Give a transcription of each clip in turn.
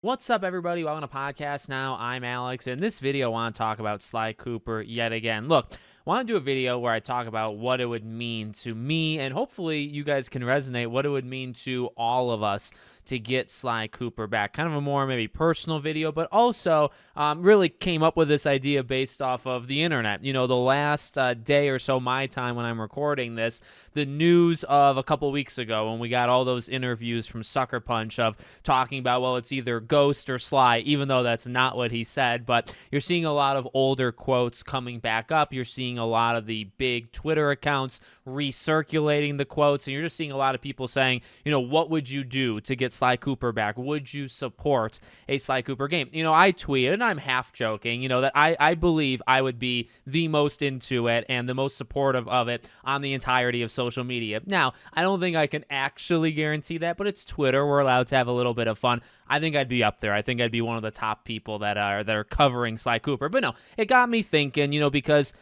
What's up, everybody? Welcome to podcast now. I'm Alex. In this video, I want to talk about Sly Cooper yet again. Look, I want to do a video where I talk about what it would mean to me, and hopefully you guys can resonate what it would mean to all of us to get Sly Cooper back. Kind of a more maybe personal video, but also really came up with this idea based off of the internet. You know, the last day or so, my time when I'm recording this, the news of a couple weeks ago when we got all those interviews from Sucker Punch of talking about, well, it's either Ghost or Sly, even though that's not what he said. But you're seeing a lot of older quotes coming back up. You're seeing a lot of the big Twitter accounts recirculating the quotes, and you're just seeing a lot of people saying, you know, what would you do to get Sly Cooper back? Would you support a Sly Cooper game? You know, I tweeted, and I'm half joking, you know, that I believe I would be the most into it and the most supportive of it on the entirety of social media. Now, I don't think I can actually guarantee that, but it's Twitter. We're allowed to have a little bit of fun. I think I'd be up there. I think I'd be one of the top people that are covering Sly Cooper. But no, it got me thinking, you know, because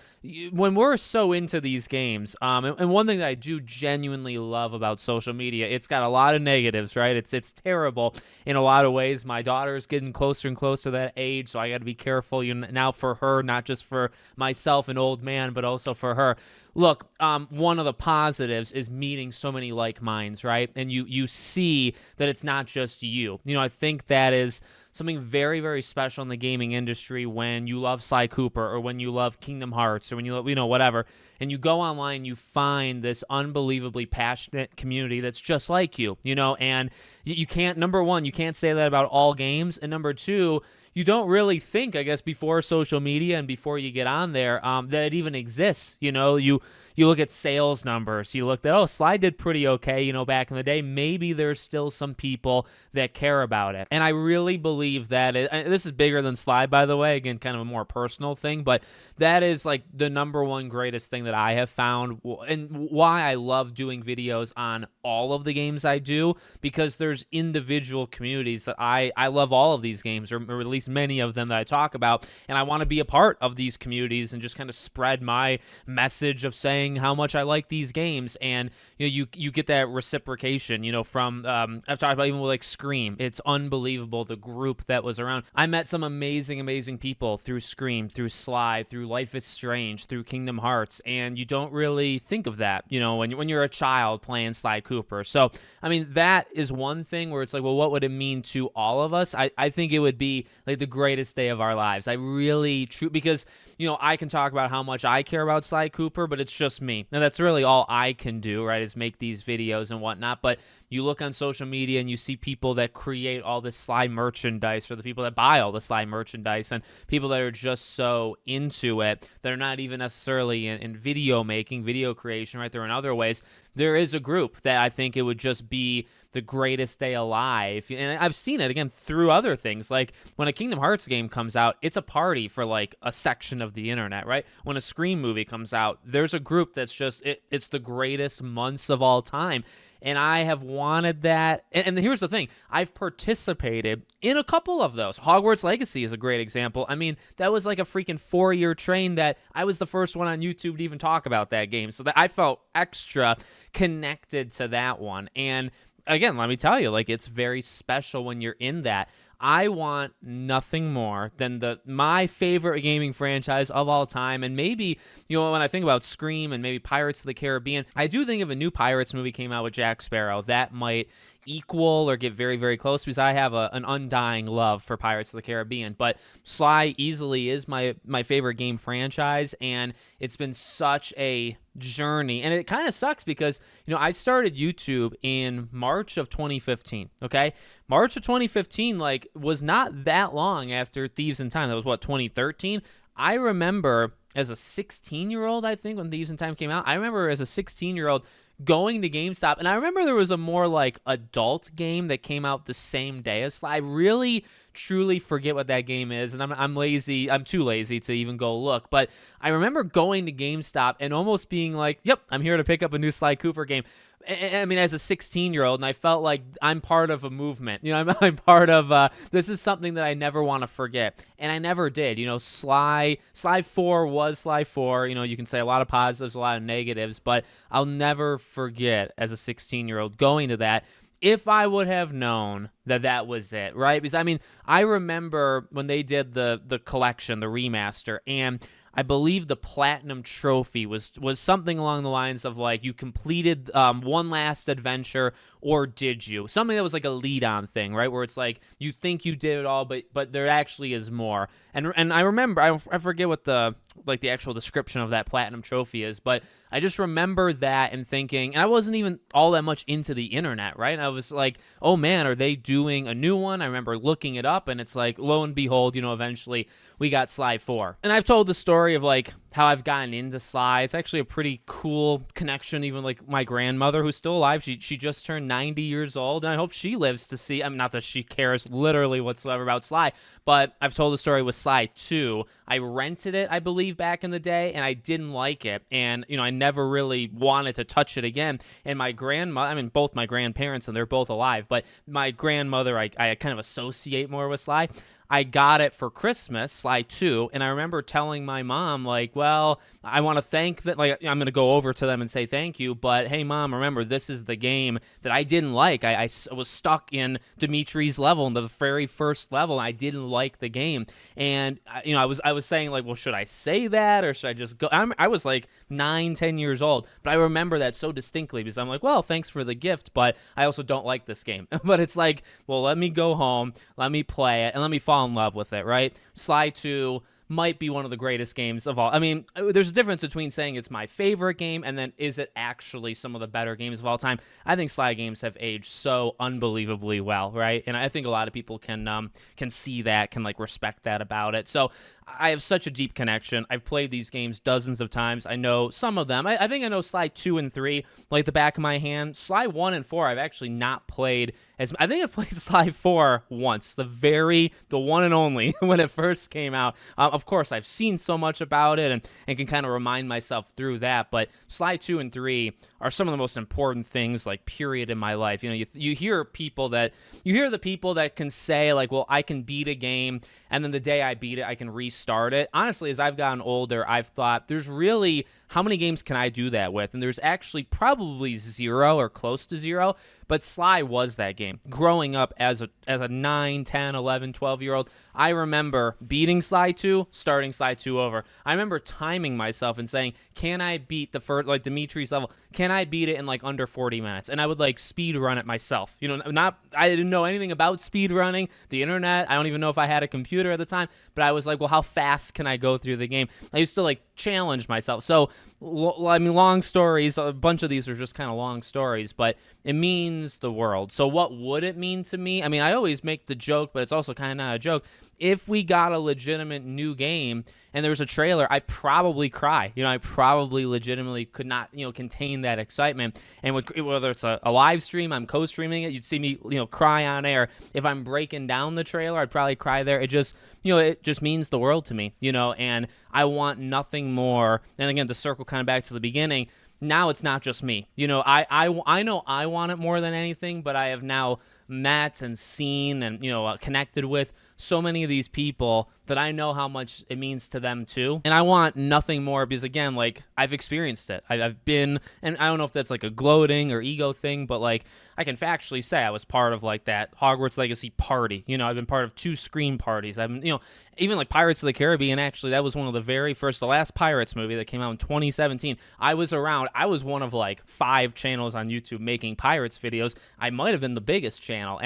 when we're so into these games, and one thing that I do genuinely love about social media, it's got a lot of negatives, right? It's terrible in a lot of ways. My daughter's getting closer and closer to that age, so I got to be careful. You know, now for her, not just for myself, an old man, but also for her. Look, one of the positives is meeting so many like minds, right? And you see that it's not just you. You know, I think that is something very, very special in the gaming industry when you love Sly Cooper or when you love Kingdom Hearts or when you love, you know, whatever, and you go online, you find this unbelievably passionate community that's just like you know, and you can't, number one, you can't say that about all games, and number two, you don't really think, I guess, before social media and before you get on there, that it even exists. You know, you look at sales numbers. You look at, oh, Sly did pretty okay, you know, back in the day. Maybe there's still some people that care about it. And I really believe that this is bigger than Sly, by the way. Again, kind of a more personal thing, but that is like the number one greatest thing that I have found, and why I love doing videos on all of the games I do, because there's individual communities that I love all of these games, or at least many of them that I talk about, and I want to be a part of these communities and just kind of spread my message of saying how much I like these games. And you know, you get that reciprocation, you know, from I've talked about even with like Scream. It's unbelievable the group that was around. I met some amazing people through Scream, through Sly, through Life is Strange, through Kingdom Hearts, and you don't really think of that, you know, when you're a child playing Sly Cooper. So I mean, that is one thing where it's like, well, what would it mean to all of us? I think it would be like the greatest day of our lives. I really because, you know, I can talk about how much I care about Sly Cooper, but it's just me. And that's really all I can do, right, is make these videos and whatnot. But you look on social media and you see people that create all this Sly merchandise, or the people that buy all the Sly merchandise, and people that are just so into it that are not even necessarily in video making, video creation, right? They're in other ways. There is a group that I think it would just be the greatest day alive. And I've seen it again through other things. Like when a Kingdom Hearts game comes out, it's a party for like a section of the internet, right? When a Scream movie comes out, there's a group that's just, it's the greatest months of all time. And I have wanted that. And here's the thing. I've participated in a couple of those. Hogwarts Legacy is a great example. I mean, that was like a freaking 4-year train that I was the first one on YouTube to even talk about that game. So that I felt extra connected to that one. And again, let me tell you, like, it's very special when you're in that. I want nothing more than my favorite gaming franchise of all time. And maybe, you know, when I think about Scream and maybe Pirates of the Caribbean, I do think if a new Pirates movie came out with Jack Sparrow, that might equal or get very, very close, because I have an undying love for Pirates of the Caribbean. But Sly easily is my favorite game franchise, and it's been such a journey. And it kind of sucks because, you know, I started YouTube in March of 2015, okay? March of 2015, like, was not that long after Thieves in Time. That was, what, 2013? I remember as a 16-year-old, I think, when Thieves in Time came out, I remember as a 16-year-old going to GameStop, and I remember there was a more like adult game that came out the same day as Sly. I really truly forget what that game is, and I'm lazy. I'm too lazy to even go look. But I remember going to GameStop and almost being like, "Yep, I'm here to pick up a new Sly Cooper game." I mean, as a 16-year-old, and I felt like I'm part of a movement. You know, I'm part of, this is something that I never want to forget. And I never did. You know, Sly 4 was Sly 4. You know, you can say a lot of positives, a lot of negatives, but I'll never forget as a 16-year-old going to that. if I would have known that that was it, right? Because I mean, I remember when they did the collection, the remaster, and I believe the platinum trophy was something along the lines of like you completed one last adventure, or did you? Something that was like a lead-on thing, right? Where it's like you think you did it all, but there actually is more. And I remember, I forget what the actual description of that platinum trophy is, but I just remember that and thinking, and I wasn't even all that much into the internet, right? And I was like, oh man, are they doing a new one? I remember looking it up, and it's like, lo and behold, eventually we got Sly 4. And I've told the story of like how I've gotten into Sly. It's actually a pretty cool connection. Even like my grandmother, who's still alive, she just turned 90 years old, and I hope she lives to see. I mean, not that she cares literally whatsoever about Sly, but I've told the story with Sly 2. I rented it, I believe, back in the day, and I didn't like it, and I never really wanted to touch it again. And my grandmother, I mean, both my grandparents, and they're both alive, but my grandmother, I kind of associate more with Sly. I got it for Christmas, Sly 2, and I remember telling my mom, like, well, I want to thank that, like, I'm going to go over to them and say thank you, but hey, Mom, remember, this is the game that I didn't like. I was stuck in Dimitri's level, in the very first level, and I didn't like the game. And, I was saying, like, well, should I say that, or should I just go? I was like 9, 10 years old, but I remember that so distinctly, because I'm like, well, thanks for the gift, but I also don't like this game. But it's like, well, let me go home, let me play it, and let me fall in love with it, right? Sly 2 might be one of the greatest games of all. I mean, there's a difference between saying it's my favorite game and then is it actually some of the better games of all time. I think Sly games have aged so unbelievably well, right? And I think a lot of people can see that, can like respect that about it. So I have such a deep connection. I've played these games dozens of times. I know some of them. I think I know Sly 2 and 3 like the back of my hand. Sly 1 and 4 I've actually not played as. I think I've played Sly 4 once, the one and only, when it first came out. Of course, I've seen so much about it and can kind of remind myself through that. But Sly 2 and 3 are some of the most important things, like, period, in my life. You hear the people that can say, like, well, I can beat a game, and then the day I beat it, I can restart it. Honestly, as I've gotten older, I've thought, there's really, how many games can I do that with? And there's actually probably zero or close to zero. But Sly was that game. Growing up as a 9, 10, 11, 12-year-old, I remember beating Sly 2, starting Sly 2 over. I remember timing myself and saying, can I beat the first, like, Dimitri's level? Can I beat it in, like, under 40 minutes? And I would, like, speed run it myself. I didn't know anything about speed running, the internet. I don't even know if I had a computer at the time. But I was like, well, how fast can I go through the game? I used to, like, challenge myself. So, I mean, long stories, a bunch of these are just kind of long stories, but it means the world. So what would it mean to me? I mean, I always make the joke, but it's also kind of not a joke. If we got a legitimate new game and there was a trailer, I'd probably cry. I probably legitimately could not, contain that excitement. And whether it's a live stream, I'm co-streaming it, you'd see me, cry on air. If I'm breaking down the trailer, I'd probably cry there. It just means the world to me, and I want nothing more. And again, to circle kind of back to the beginning, now it's not just me. I know I want it more than anything, but I have now met and seen and, connected with so many of these people that I know how much it means to them too. And I want nothing more because, again, like, I've experienced it. I've been, and I don't know if that's like a gloating or ego thing, but like, I can factually say I was part of like that Hogwarts Legacy party. I've been part of 2 screen parties. I've been, even like Pirates of the Caribbean, actually, that was one of the very first, the last Pirates movie that came out in 2017. I was around. I was one of like 5 channels on YouTube making Pirates videos. I might have been the biggest channel.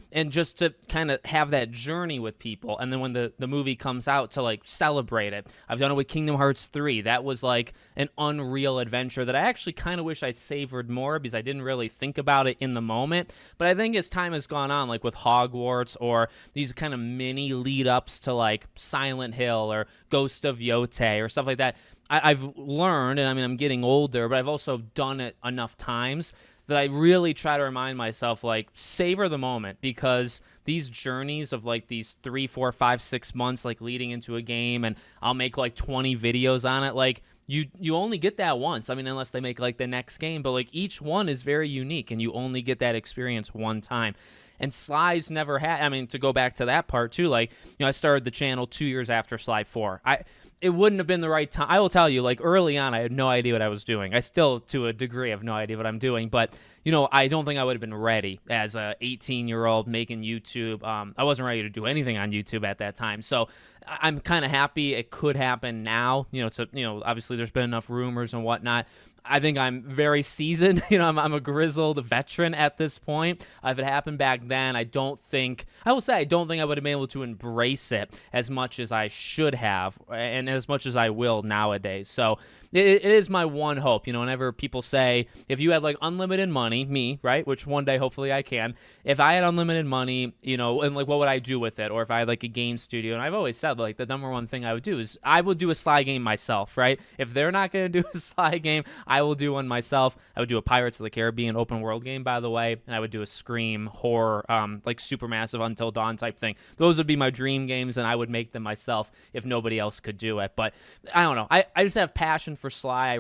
And just to kind of have that journey with people, and then when the movie comes out, to like celebrate it. I've done it with Kingdom Hearts 3. That was like an unreal adventure that I actually kind of wish I savored more because I didn't really think about it in the moment. But I think as time has gone on, like with Hogwarts or these kind of mini lead-ups to like Silent Hill or Ghost of Yotei or stuff like that, I've learned, and I mean, I'm getting older, but I've also done it enough times that I really try to remind myself, like, savor the moment, because these journeys of like these 3, 4, 5, 6 months, like leading into a game, and I'll make like 20 videos on it, like, you only get that once. I mean, unless they make like the next game, but like each one is very unique and you only get that experience one time. And Sly's never had, I mean, to go back to that part too, like, I started the channel 2 years after Sly 4. it wouldn't have been the right time. I will tell you, like early on, I had no idea what I was doing. I still, to a degree, have no idea what I'm doing. But I don't think I would have been ready as a 18-year-old making YouTube. I wasn't ready to do anything on YouTube at that time. So I'm kind of happy it could happen now. Obviously there's been enough rumors and whatnot. I think I'm very seasoned. I'm a grizzled veteran at this point. If it happened back then, I don't think I would have been able to embrace it as much as I should have and as much as I will nowadays. So it is my one hope. Whenever people say, if you had like unlimited money, me, right, which one day hopefully I can, if I had unlimited money, and like what would I do with it? Or if I had like a game studio, and I've always said like the number one thing I would do is I would do a Sly game myself, right? If they're not going to do a Sly game, I will do one myself. I would do a Pirates of the Caribbean open world game, by the way, and I would do a Scream horror, like Supermassive Until Dawn type thing. Those would be my dream games, and I would make them myself if nobody else could do it. But I don't know. I just have passion for Sly.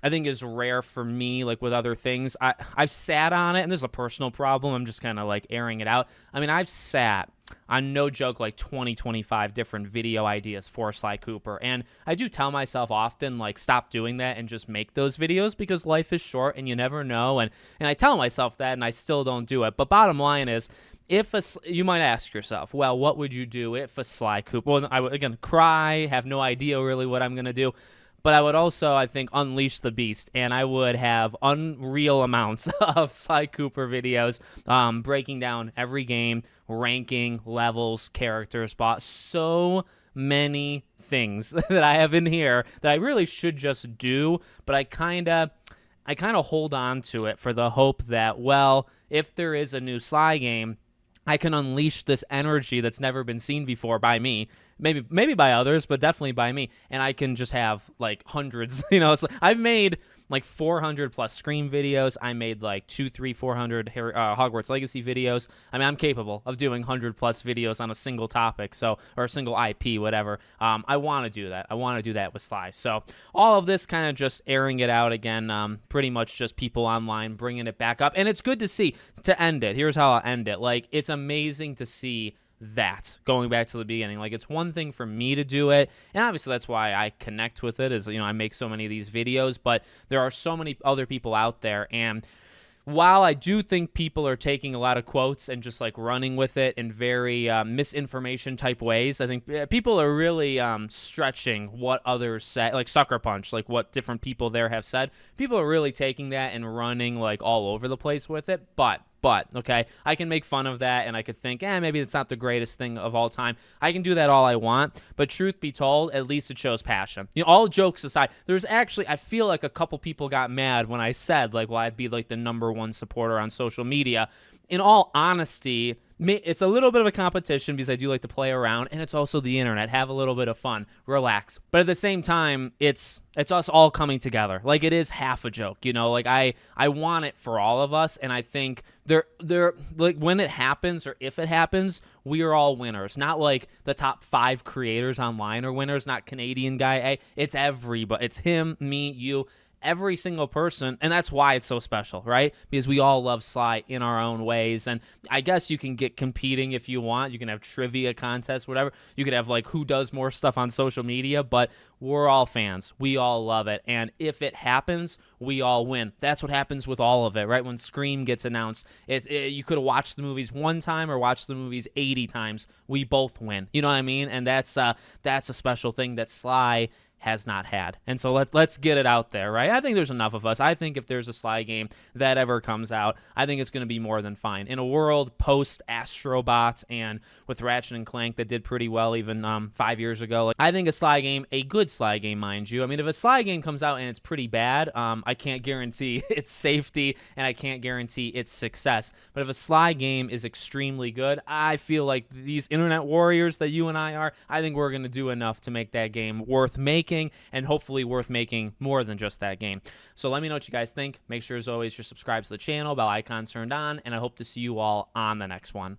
I think is rare for me, like with other things. I've sat on it, and this is a personal problem. I'm just kind of like airing it out. I mean, I've sat on, no joke, like 25 different video ideas for Sly Cooper. And I do tell myself often, like, stop doing that and just make those videos because life is short and you never know. And I tell myself that, and I still don't do it. But bottom line is, you might ask yourself, well, what would you do if a Sly Cooper? Well, I would, again, cry, have no idea really what I'm going to do. But I would also, I think, unleash the beast, and I would have unreal amounts of Sly Cooper videos, breaking down every game, ranking, levels, characters, boss, so many things that I have in here that I really should just do, but I kind of hold on to it for the hope that, well, if there is a new Sly game, I can unleash this energy that's never been seen before by me, maybe by others, but definitely by me, and I can just have like hundreds. I've made like 400 plus Scream videos. I made like 400 Hogwarts Legacy videos. I mean, I'm capable of doing 100 plus videos on a single topic, or a single IP, whatever. I want to do that. I want to do that with Sly. So all of this kind of just airing it out again, pretty much just people online bringing it back up. And it's good to see, to end it. Here's how I'll end it. Like, it's amazing to see that, going back to the beginning. Like, it's one thing for me to do it, and obviously that's why I connect with it, is I make so many of these videos, but there are so many other people out there. And while I do think people are taking a lot of quotes and just like running with it in very misinformation type ways, I think people are really stretching what others say, like Sucker Punch, like what different people there have said. People are really taking that and running like all over the place with it. But, okay, I can make fun of that, and I could think, maybe it's not the greatest thing of all time. I can do that all I want, but truth be told, at least it shows passion. All jokes aside, there's actually, I feel like a couple people got mad when I said, like, well, I'd be like the #1 supporter on social media. In all honesty, it's a little bit of a competition because I do like to play around, and it's also the internet. Have a little bit of fun, relax. But at the same time, it's us all coming together. Like, it is half a joke, like I want it for all of us, and I think they're like, when it happens, or if it happens, we are all winners. Not like the top 5 creators online are winners, not Canadian guy. It's everybody. It's him, me, you. Every single person, and that's why it's so special, right? Because we all love Sly in our own ways, and I guess you can get competing if you want. You can have trivia contests, whatever. You could have like who does more stuff on social media, but we're all fans. We all love it, and if it happens, we all win. That's what happens with all of it, right? When Scream gets announced, you could have watched the movies 1 time or watched the movies 80 times. We both win. You know what I mean? And that's a special thing that Sly has not had. And so let's get it out there, right? I think there's enough of us. I think if there's a Sly game that ever comes out, I think it's going to be more than fine. In a world post Astrobot and with Ratchet and Clank that did pretty well even 5 years ago, I think a Sly game, a good Sly game, mind you. I mean, if a Sly game comes out and it's pretty bad, I can't guarantee its safety and I can't guarantee its success. But if a Sly game is extremely good, I feel like these internet warriors that you and I are, I think we're going to do enough to make that game worth making, and hopefully worth making more than just that game. So let me know what you guys think. Make sure, as always, you're subscribed to the channel, bell icon turned on, and I hope to see you all on the next one.